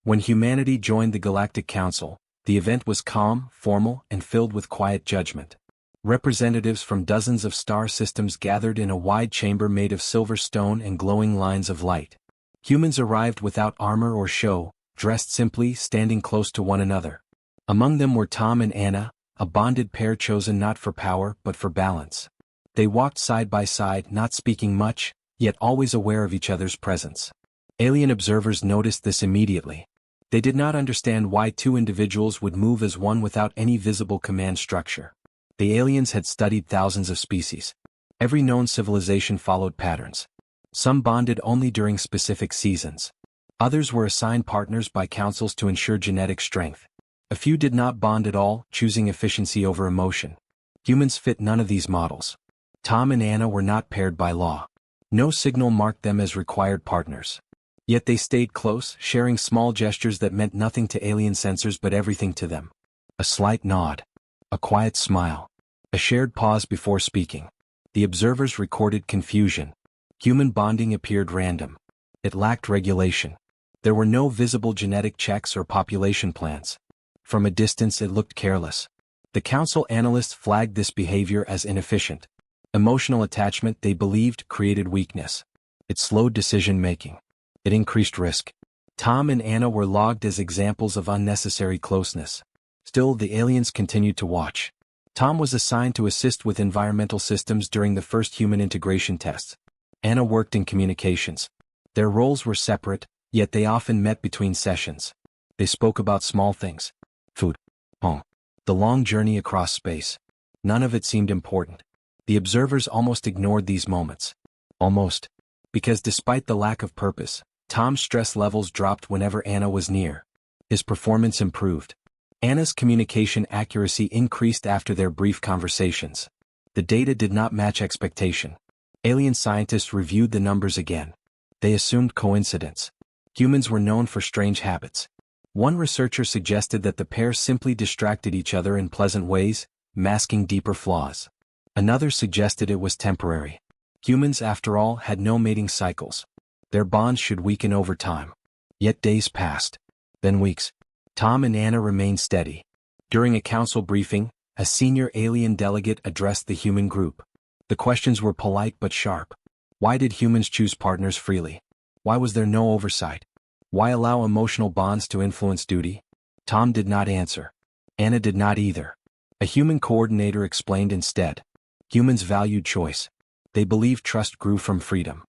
When humanity joined the Galactic Council, the event was calm, formal, and filled with quiet judgment. Representatives from dozens of star systems gathered in a wide chamber made of silver stone and glowing lines of light. Humans arrived without armor or show, dressed simply, standing close to one another. Among them were Tom and Anna, a bonded pair chosen not for power but for balance. They walked side by side, not speaking much, yet always aware of each other's presence. Alien observers noticed this immediately. They did not understand why two individuals would move as one without any visible command structure. The aliens had studied thousands of species. Every known civilization followed patterns. Some bonded only during specific seasons. Others were assigned partners by councils to ensure genetic strength. A few did not bond at all, choosing efficiency over emotion. Humans fit none of these models. Tom and Anna were not paired by law. No signal marked them as required partners. Yet they stayed close, sharing small gestures that meant nothing to alien sensors but everything to them. A slight nod. A quiet smile. A shared pause before speaking. The observers recorded confusion. Human bonding appeared random. It lacked regulation. There were no visible genetic checks or population plans. From a distance it looked careless. The council analysts flagged this behavior as inefficient. Emotional attachment, they believed, created weakness. It slowed decision-making. It increased risk. Tom and Anna were logged as examples of unnecessary closeness. Still, the aliens continued to watch. Tom was assigned to assist with environmental systems during the first human integration tests. Anna worked in communications. Their roles were separate, yet they often met between sessions. They spoke about small things. Food. Home. The long journey across space. None of it seemed important. The observers almost ignored these moments. Almost. Because despite the lack of purpose, Tom's stress levels dropped whenever Anna was near. His performance improved. Anna's communication accuracy increased after their brief conversations. The data did not match expectation. Alien scientists reviewed the numbers again. They assumed coincidence. Humans were known for strange habits. One researcher suggested that the pair simply distracted each other in pleasant ways, masking deeper flaws. Another suggested it was temporary. Humans, after all, had no mating cycles. Their bonds should weaken over time. Yet days passed. Then weeks. Tom and Anna remained steady. During a council briefing, a senior alien delegate addressed the human group. The questions were polite but sharp. Why did humans choose partners freely? Why was there no oversight? Why allow emotional bonds to influence duty? Tom did not answer. Anna did not either. A human coordinator explained instead. Humans valued choice. They believed trust grew from freedom.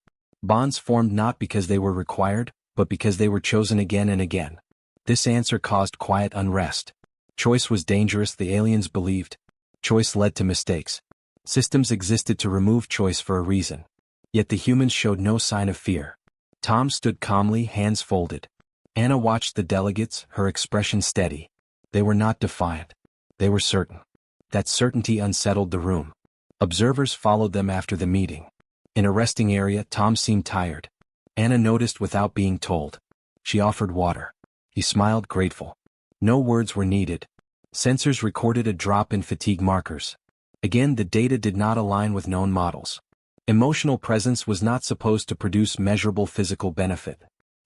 Bonds formed not because they were required, but because they were chosen again and again. This answer caused quiet unrest. Choice was dangerous, the aliens believed. Choice led to mistakes. Systems existed to remove choice for a reason. Yet the humans showed no sign of fear. Tom stood calmly, hands folded. Anna watched the delegates, her expression steady. They were not defiant. They were certain. That certainty unsettled the room. Observers followed them after the meeting. In a resting area, Tom seemed tired. Anna noticed without being told. She offered water. He smiled, grateful. No words were needed. Sensors recorded a drop in fatigue markers. Again, the data did not align with known models. Emotional presence was not supposed to produce measurable physical benefit.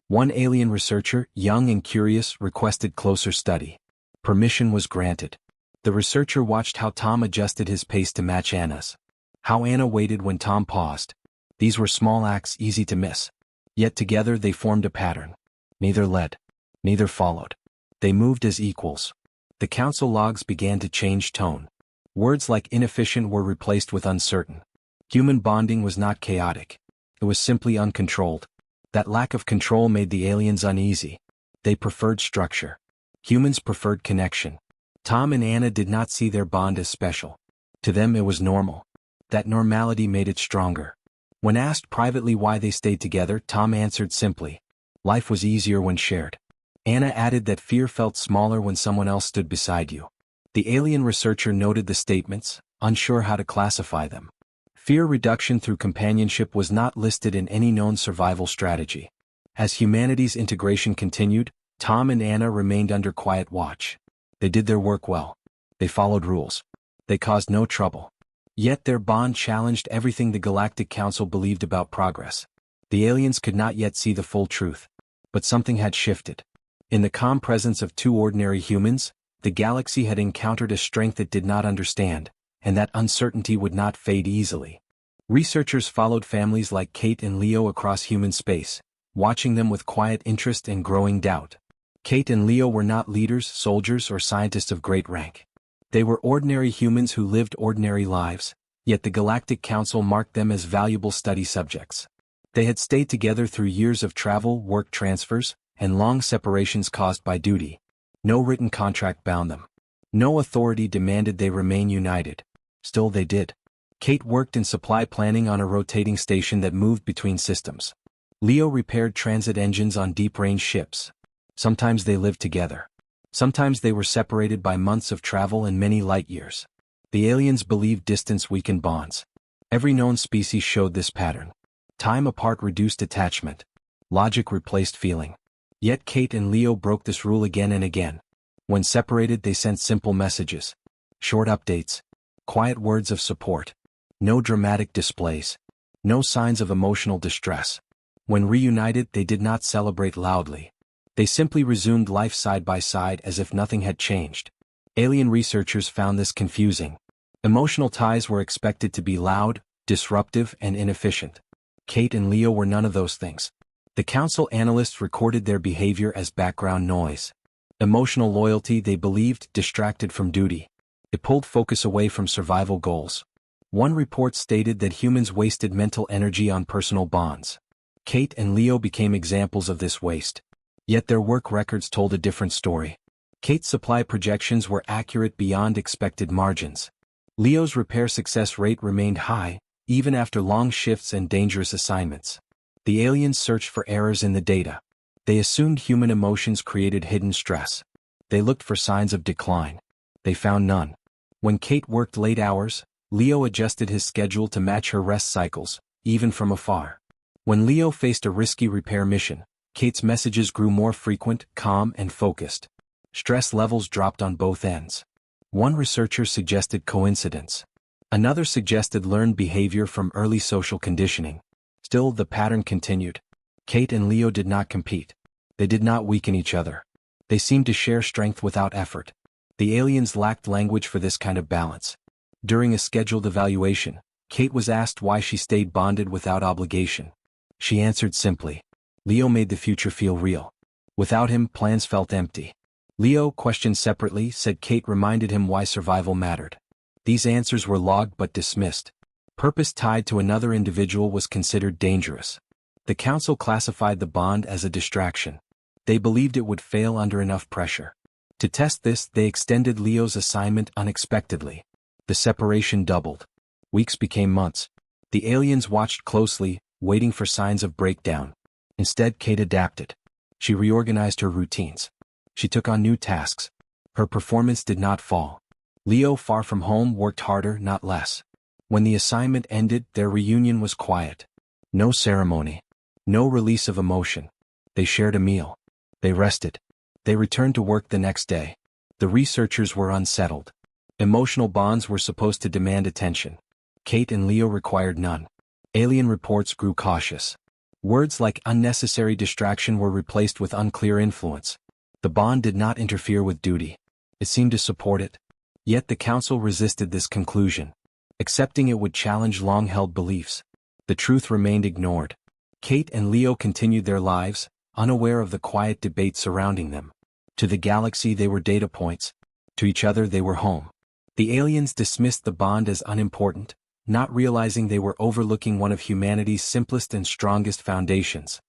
One alien researcher, young and curious, requested closer study. Permission was granted. The researcher watched how Tom adjusted his pace to match Anna's. How Anna waited when Tom paused. These were small acts easy to miss. Yet together they formed a pattern. Neither led. Neither followed. They moved as equals. The council logs began to change tone. Words like inefficient were replaced with uncertain. Human bonding was not chaotic. It was simply uncontrolled. That lack of control made the aliens uneasy. They preferred structure. Humans preferred connection. Tom and Anna did not see their bond as special. To them it was normal. That normality made it stronger. When asked privately why they stayed together, Tom answered simply. Life was easier when shared. Anna added that fear felt smaller when someone else stood beside you. The alien researcher noted the statements, unsure how to classify them. Fear reduction through companionship was not listed in any known survival strategy. As humanity's integration continued, Tom and Anna remained under quiet watch. They did their work well. They followed rules. They caused no trouble. Yet their bond challenged everything the Galactic Council believed about progress. The aliens could not yet see the full truth. But something had shifted. In the calm presence of two ordinary humans, the galaxy had encountered a strength it did not understand, and that uncertainty would not fade easily. Researchers followed families like Kate and Leo across human space, watching them with quiet interest and growing doubt. Kate and Leo were not leaders, soldiers, or scientists of great rank. They were ordinary humans who lived ordinary lives, yet the Galactic Council marked them as valuable study subjects. They had stayed together through years of travel, work transfers, and long separations caused by duty. No written contract bound them. No authority demanded they remain united. Still they did. Kate worked in supply planning on a rotating station that moved between systems. Leo repaired transit engines on deep-range ships. Sometimes they lived together. Sometimes they were separated by months of travel and many light years. The aliens believed distance weakened bonds. Every known species showed this pattern. Time apart reduced attachment. Logic replaced feeling. Yet Kate and Leo broke this rule again and again. When separated, they sent simple messages. Short updates. Quiet words of support. No dramatic displays. No signs of emotional distress. When reunited, they did not celebrate loudly. They simply resumed life side by side as if nothing had changed. Alien researchers found this confusing. Emotional ties were expected to be loud, disruptive, and inefficient. Kate and Leo were none of those things. The council analysts recorded their behavior as background noise. Emotional loyalty, they believed, distracted from duty. It pulled focus away from survival goals. One report stated that humans wasted mental energy on personal bonds. Kate and Leo became examples of this waste. Yet their work records told a different story. Kate's supply projections were accurate beyond expected margins. Leo's repair success rate remained high, even after long shifts and dangerous assignments. The aliens searched for errors in the data. They assumed human emotions created hidden stress. They looked for signs of decline. They found none. When Kate worked late hours, Leo adjusted his schedule to match her rest cycles, even from afar. When Leo faced a risky repair mission, Kate's messages grew more frequent, calm, and focused. Stress levels dropped on both ends. One researcher suggested coincidence. Another suggested learned behavior from early social conditioning. Still, the pattern continued. Kate and Leo did not compete. They did not weaken each other. They seemed to share strength without effort. The aliens lacked language for this kind of balance. During a scheduled evaluation, Kate was asked why she stayed bonded without obligation. She answered simply. Leo made the future feel real. Without him, plans felt empty. Leo, questioned separately, said Kate reminded him why survival mattered. These answers were logged but dismissed. Purpose tied to another individual was considered dangerous. The council classified the bond as a distraction. They believed it would fail under enough pressure. To test this, they extended Leo's assignment unexpectedly. The separation doubled. Weeks became months. The aliens watched closely, waiting for signs of breakdown. Instead, Kate adapted. She reorganized her routines. She took on new tasks. Her performance did not fall. Leo, far from home, worked harder, not less. When the assignment ended, their reunion was quiet. No ceremony. No release of emotion. They shared a meal. They rested. They returned to work the next day. The researchers were unsettled. Emotional bonds were supposed to demand attention. Kate and Leo required none. Alien reports grew cautious. Words like unnecessary distraction were replaced with unclear influence. The bond did not interfere with duty. It seemed to support it. Yet the council resisted this conclusion. Accepting it would challenge long-held beliefs. The truth remained ignored. Kate and Leo continued their lives, unaware of the quiet debate surrounding them. To the galaxy they were data points. To each other they were home. The aliens dismissed the bond as unimportant, not realizing they were overlooking one of humanity's simplest and strongest foundations.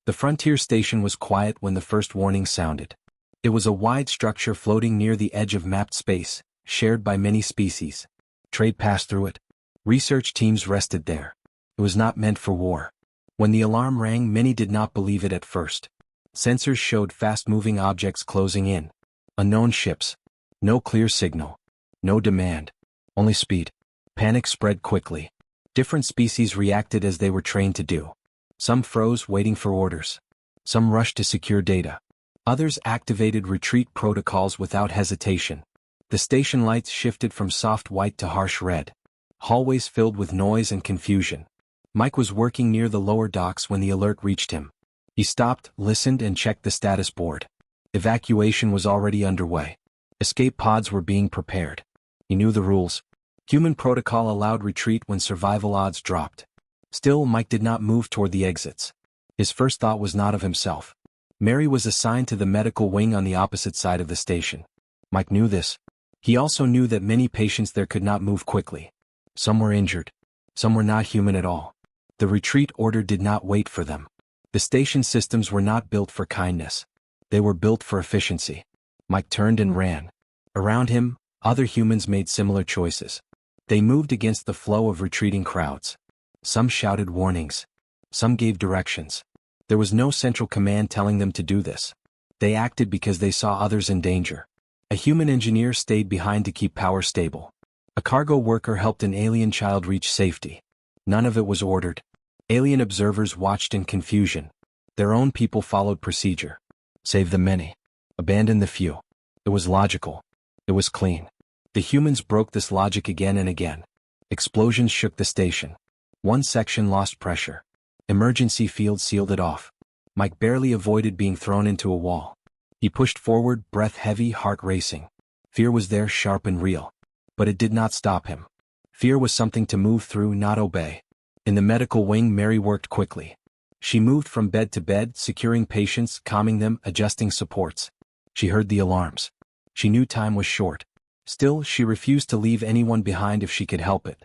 The frontier station was quiet when the first warning sounded. It was a wide structure floating near the edge of mapped space, shared by many species. Trade passed through it. Research teams rested there. It was not meant for war. When the alarm rang, many did not believe it at first. Sensors showed fast-moving objects closing in. Unknown ships. No clear signal. No demand. Only speed. Panic spread quickly. Different species reacted as they were trained to do. Some froze, waiting for orders. Some rushed to secure data. Others activated retreat protocols without hesitation. The station lights shifted from soft white to harsh red. Hallways filled with noise and confusion. Mike was working near the lower docks when the alert reached him. He stopped, listened, and checked the status board. Evacuation was already underway. Escape pods were being prepared. He knew the rules. Human protocol allowed retreat when survival odds dropped. Still, Mike did not move toward the exits. His first thought was not of himself. Mary was assigned to the medical wing on the opposite side of the station. Mike knew this. He also knew that many patients there could not move quickly. Some were injured. Some were not human at all. The retreat order did not wait for them. The station systems were not built for kindness. They were built for efficiency. Mike turned and ran. Around him, other humans made similar choices. They moved against the flow of retreating crowds. Some shouted warnings. Some gave directions. There was no central command telling them to do this. They acted because they saw others in danger. A human engineer stayed behind to keep power stable. A cargo worker helped an alien child reach safety. None of it was ordered. Alien observers watched in confusion. Their own people followed procedure. Save the many. Abandon the few. It was logical. It was clean. The humans broke this logic again and again. Explosions shook the station. One section lost pressure. Emergency fields sealed it off. Mike barely avoided being thrown into a wall. He pushed forward, breath heavy, heart racing. Fear was there, sharp and real. But it did not stop him. Fear was something to move through, not obey. In the medical wing, Mary worked quickly. She moved from bed to bed, securing patients, calming them, adjusting supports. She heard the alarms. She knew time was short. Still, she refused to leave anyone behind if she could help it.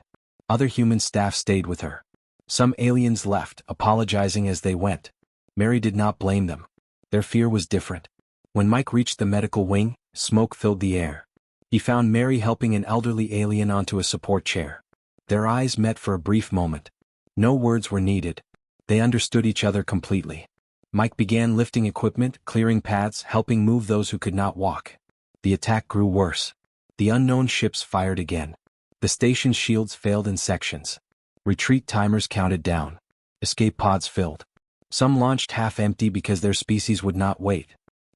Other human staff stayed with her. Some aliens left, apologizing as they went. Mary did not blame them. Their fear was different. When Mike reached the medical wing, smoke filled the air. He found Mary helping an elderly alien onto a support chair. Their eyes met for a brief moment. No words were needed. They understood each other completely. Mike began lifting equipment, clearing paths, helping move those who could not walk. The attack grew worse. The unknown ships fired again. The station's shields failed in sections. Retreat timers counted down. Escape pods filled. Some launched half empty because their species would not wait.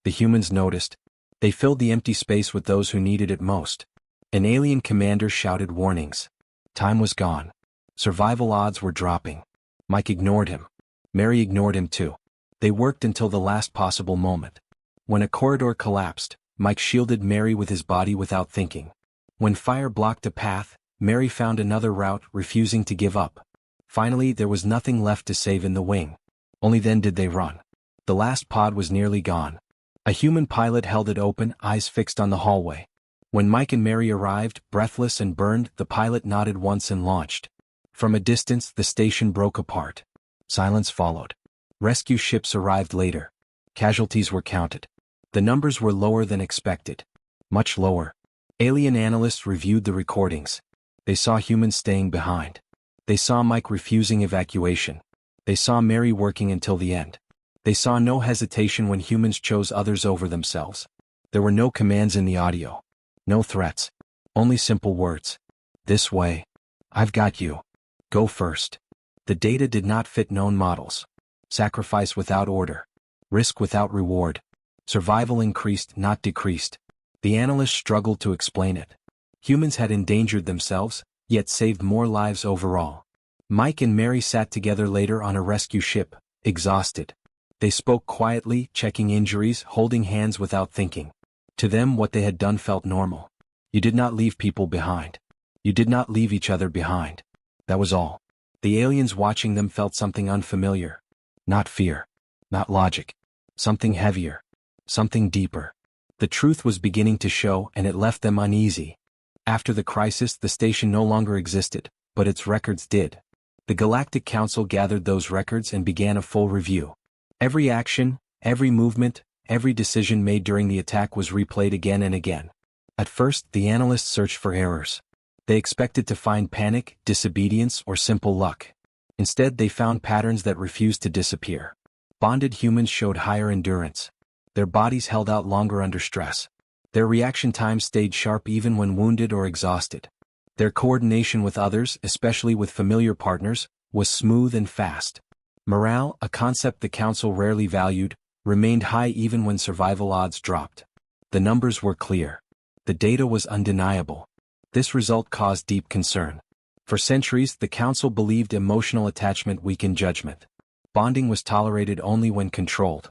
The humans noticed. They filled the empty space with those who needed it most. An alien commander shouted warnings. Time was gone. Survival odds were dropping. Mike ignored him. Mary ignored him too. They worked until the last possible moment. When a corridor collapsed, Mike shielded Mary with his body without thinking. When fire blocked a path, Mary found another route, refusing to give up. Finally, there was nothing left to save in the wing. Only then did they run. The last pod was nearly gone. A human pilot held it open, eyes fixed on the hallway. When Mike and Mary arrived, breathless and burned, the pilot nodded once and launched. From a distance, the station broke apart. Silence followed. Rescue ships arrived later. Casualties were counted. The numbers were lower than expected. Much lower. Alien analysts reviewed the recordings. They saw humans staying behind. They saw Mike refusing evacuation. They saw Mary working until the end. They saw no hesitation when humans chose others over themselves. There were no commands in the audio. No threats. Only simple words. This way. I've got you. Go first. The data did not fit known models. Sacrifice without order. Risk without reward. Survival increased, not decreased. The analysts struggled to explain it. Humans had endangered themselves, yet saved more lives overall. Mike and Mary sat together later on a rescue ship, exhausted. They spoke quietly, checking injuries, holding hands without thinking. To them, what they had done felt normal. You did not leave people behind. You did not leave each other behind. That was all. The aliens watching them felt something unfamiliar. Not fear. Not logic. Something heavier. Something deeper. The truth was beginning to show, and it left them uneasy. After the crisis, the station no longer existed, but its records did. The Galactic Council gathered those records and began a full review. Every action, every movement, every decision made during the attack was replayed again and again. At first, the analysts searched for errors. They expected to find panic, disobedience, or simple luck. Instead, they found patterns that refused to disappear. Bonded humans showed higher endurance. Their bodies held out longer under stress. Their reaction times stayed sharp even when wounded or exhausted. Their coordination with others, especially with familiar partners, was smooth and fast. Morale, a concept the Council rarely valued, remained high even when survival odds dropped. The numbers were clear. The data was undeniable. This result caused deep concern. For centuries, the Council believed emotional attachment weakened judgment. Bonding was tolerated only when controlled.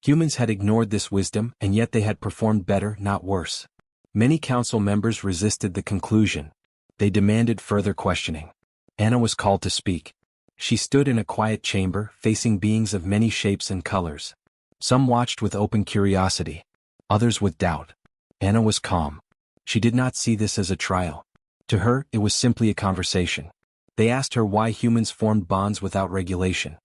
Humans had ignored this wisdom, and yet they had performed better, not worse. Many council members resisted the conclusion. They demanded further questioning. Anna was called to speak. She stood in a quiet chamber, facing beings of many shapes and colors. Some watched with open curiosity, others with doubt. Anna was calm. She did not see this as a trial. To her, it was simply a conversation. They asked her why humans formed bonds without regulation.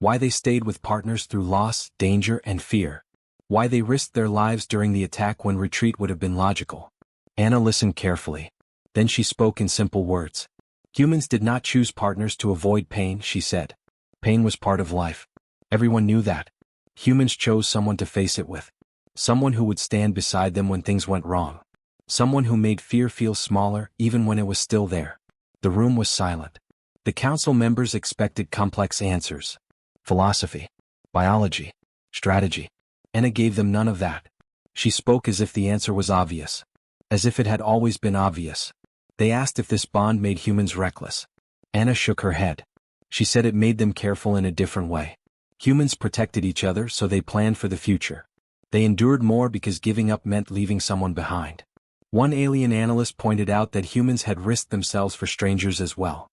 Why they stayed with partners through loss, danger, and fear. Why they risked their lives during the attack when retreat would have been logical. Anna listened carefully. Then she spoke in simple words. Humans did not choose partners to avoid pain, she said. Pain was part of life. Everyone knew that. Humans chose someone to face it with. Someone who would stand beside them when things went wrong. Someone who made fear feel smaller even when it was still there. The room was silent. The council members expected complex answers. Philosophy, biology, strategy. Anna gave them none of that. She spoke as if the answer was obvious. As if it had always been obvious. They asked if this bond made humans reckless. Anna shook her head. She said it made them careful in a different way. Humans protected each other, so they planned for the future. They endured more because giving up meant leaving someone behind. One alien analyst pointed out that humans had risked themselves for strangers as well.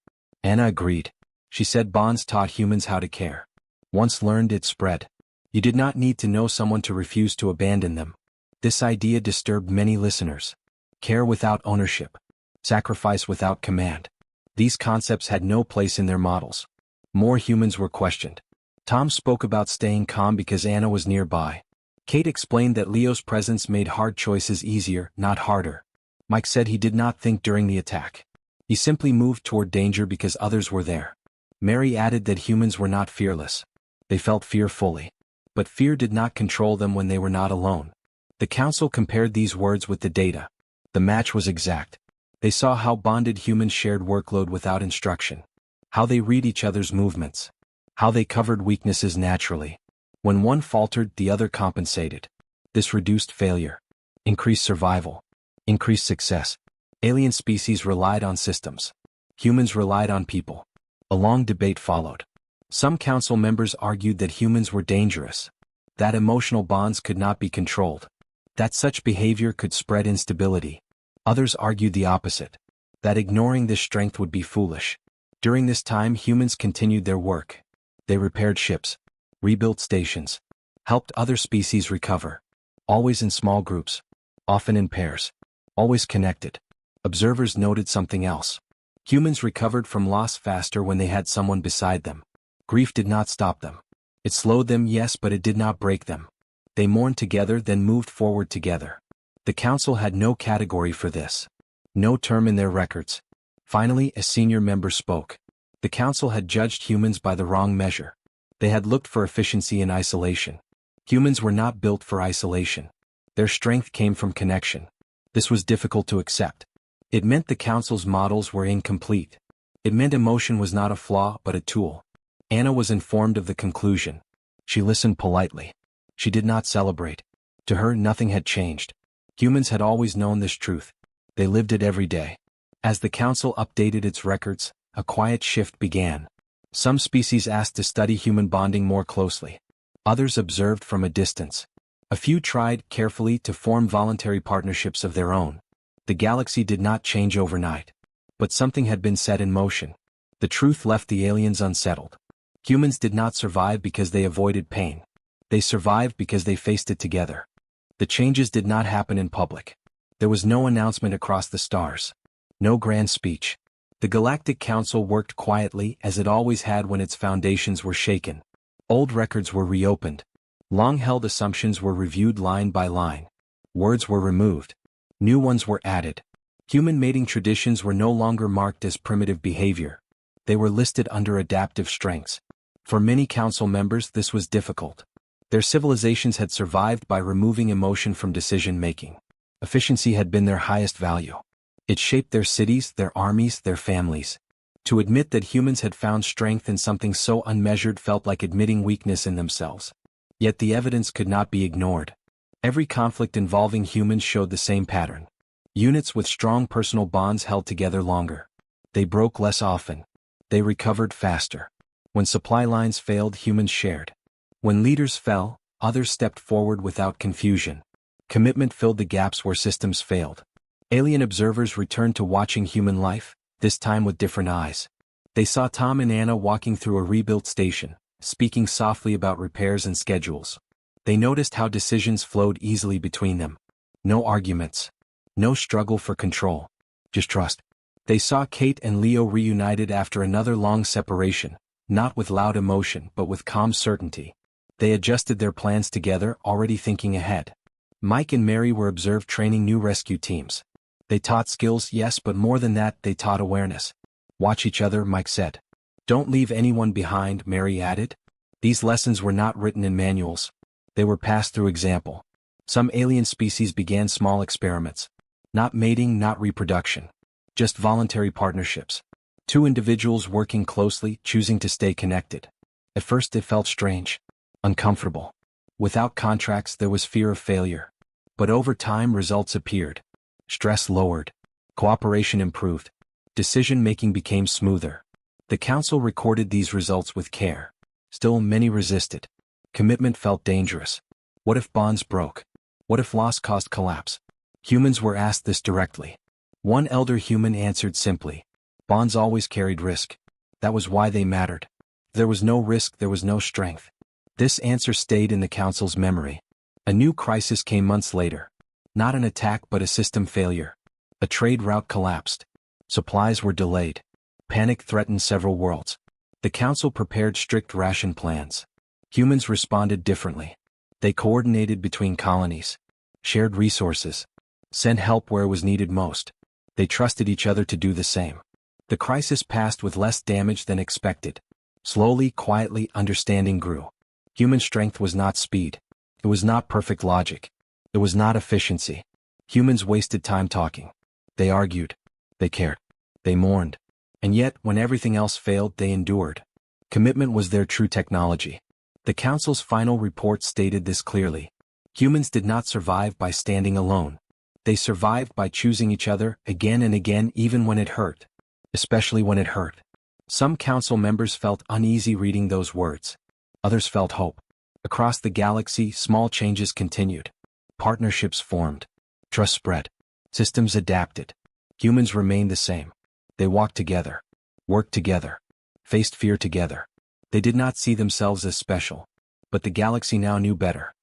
Anna agreed. She said bonds taught humans how to care. Once learned, it spread. You did not need to know someone to refuse to abandon them. This idea disturbed many listeners. Care without ownership. Sacrifice without command. These concepts had no place in their models. More humans were questioned. Tom spoke about staying calm because Anna was nearby. Kate explained that Leo's presence made hard choices easier, not harder. Mike said he did not think during the attack. He simply moved toward danger because others were there. Mary added that humans were not fearless. They felt fear fully. But fear did not control them when they were not alone. The council compared these words with the data. The match was exact. They saw how bonded humans shared workload without instruction. How they read each other's movements. How they covered weaknesses naturally. When one faltered, the other compensated. This reduced failure. Increased survival. Increased success. Alien species relied on systems. Humans relied on people. A long debate followed. Some council members argued that humans were dangerous. That emotional bonds could not be controlled. That such behavior could spread instability. Others argued the opposite. That ignoring this strength would be foolish. During this time, humans continued their work. They repaired ships. Rebuilt stations. Helped other species recover. Always in small groups. Often in pairs. Always connected. Observers noted something else. Humans recovered from loss faster when they had someone beside them. Grief did not stop them. It slowed them, yes, but it did not break them. They mourned together, then moved forward together. The council had no category for this. No term in their records. Finally, a senior member spoke. The council had judged humans by the wrong measure. They had looked for efficiency in isolation. Humans were not built for isolation. Their strength came from connection. This was difficult to accept. It meant the council's models were incomplete. It meant emotion was not a flaw but a tool. Anna was informed of the conclusion. She listened politely. She did not celebrate. To her, nothing had changed. Humans had always known this truth. They lived it every day. As the council updated its records, a quiet shift began. Some species asked to study human bonding more closely. Others observed from a distance. A few tried carefully to form voluntary partnerships of their own. The galaxy did not change overnight. But something had been set in motion. The truth left the aliens unsettled. Humans did not survive because they avoided pain. They survived because they faced it together. The changes did not happen in public. There was no announcement across the stars. No grand speech. The Galactic Council worked quietly as it always had when its foundations were shaken. Old records were reopened. Long-held assumptions were reviewed line by line. Words were removed. New ones were added. Human mating traditions were no longer marked as primitive behavior. They were listed under adaptive strengths. For many council members, this was difficult. Their civilizations had survived by removing emotion from decision-making. Efficiency had been their highest value. It shaped their cities, their armies, their families. To admit that humans had found strength in something so unmeasured felt like admitting weakness in themselves. Yet the evidence could not be ignored. Every conflict involving humans showed the same pattern. Units with strong personal bonds held together longer. They broke less often. They recovered faster. When supply lines failed, humans shared. When leaders fell, Others stepped forward without confusion. Commitment filled the gaps where systems failed. Alien observers returned to watching human life, this time with different eyes. They saw Tom and Anna walking through a rebuilt station, speaking softly about repairs and schedules. They noticed how decisions flowed easily between them. No arguments. No struggle for control. Just trust. They saw Kate and Leo reunited after another long separation, not with loud emotion but with calm certainty. They adjusted their plans together, already thinking ahead. Mike and Mary were observed training new rescue teams. They taught skills, yes, but more than that, they taught awareness. Watch each other, Mike said. Don't leave anyone behind, Mary added. These lessons were not written in manuals. They were passed through example. Some alien species began small experiments. Not mating, not reproduction. Just voluntary partnerships. Two individuals working closely, choosing to stay connected. At first it felt strange. Uncomfortable. Without contracts there was fear of failure. But over time results appeared. Stress lowered. Cooperation improved. Decision-making became smoother. The council recorded these results with care. Still, many resisted. Commitment felt dangerous. What if bonds broke? What if loss caused collapse? Humans were asked this directly. One elder human answered simply. Bonds always carried risk. That was why they mattered. If there was no risk, there was no strength. This answer stayed in the council's memory. A new crisis came months later. Not an attack but a system failure. A trade route collapsed. Supplies were delayed. Panic threatened several worlds. The council prepared strict ration plans. Humans responded differently. They coordinated between colonies. Shared resources. Sent help where it was needed most. They trusted each other to do the same. The crisis passed with less damage than expected. Slowly, quietly, understanding grew. Human strength was not speed. It was not perfect logic. It was not efficiency. Humans wasted time talking. They argued. They cared. They mourned. And yet, when everything else failed, they endured. Commitment was their true technology. The Council's final report stated this clearly. Humans did not survive by standing alone. They survived by choosing each other again and again, even when it hurt. Especially when it hurt. Some council members felt uneasy reading those words. Others felt hope. Across the galaxy, small changes continued. Partnerships formed. Trust spread. Systems adapted. Humans remained the same. They walked together. Worked together. Faced fear together. They did not see themselves as special. But the galaxy now knew better.